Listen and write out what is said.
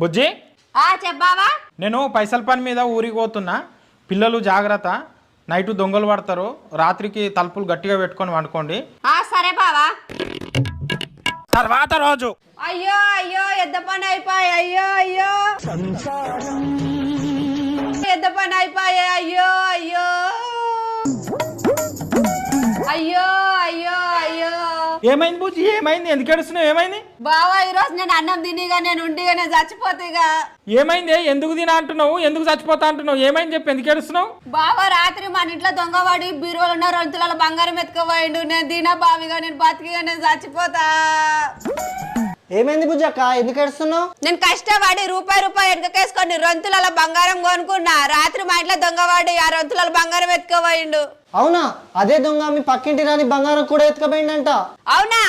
బుజ్జి చెప్పావా? నేను పైసల పని మీద ఊరికి పోతున్నా. పిల్లలు జాగ్రత్త, నైట్ దొంగలు పడతారు, రాత్రికి తలుపులు గట్టిగా పెట్టుకొని వండుకోండి. సరే బావా. తర్వాత రోజు అయ్యో అయ్యో ఎద్ద పని అయిపోయి, అయ్యో అయ్యో ఎద్ద పని అయిపోయి, అయ్యో అయ్యో అయ్యో అయ్యో అయ్యో. ఏమైంది బుజ్జి? ఏమైంది? ఎందుకు ఏడుస్తున్నావు? ఏమైంది? బావా ఈరోజు నేను అన్నం తినిగా నేను ఉండిగా చచ్చిపోతేగా. ఏమైంది? ఎందుకు తినా అంటున్నావు? ఎందుకు చచ్చిపోతా అంటున్నావు? ఏమైంది చెప్పి ఎందుకు ఏడుస్తున్నావు? బావా రాత్రి మన ఇంట్లో దొంగవాడి బీరువాలో ఉన్న 2 తులాల బంగారం ఎత్తుకుపోయిండు. నేను తినా బావిగా, నేను బతికిగా, నేను చచ్చిపోతా. ఏమైంది బుజ్జక్క? ఎందుకు ఏడుస్తున్నావు? నేను కష్టపడి రూపాయి వెనకేసుకొని 2 తులాల బంగారం కొనుక్కున్నా. రాత్రి మా ఇంట్లో దొంగవాడి ఆ 2 తులాల బంగారం ఎత్తుకుపోయిండు. అవునా? అదే దొంగ మీ పక్కింటి రాని బంగారం కూడా ఎత్తుకుపోయిందంట. అవునా?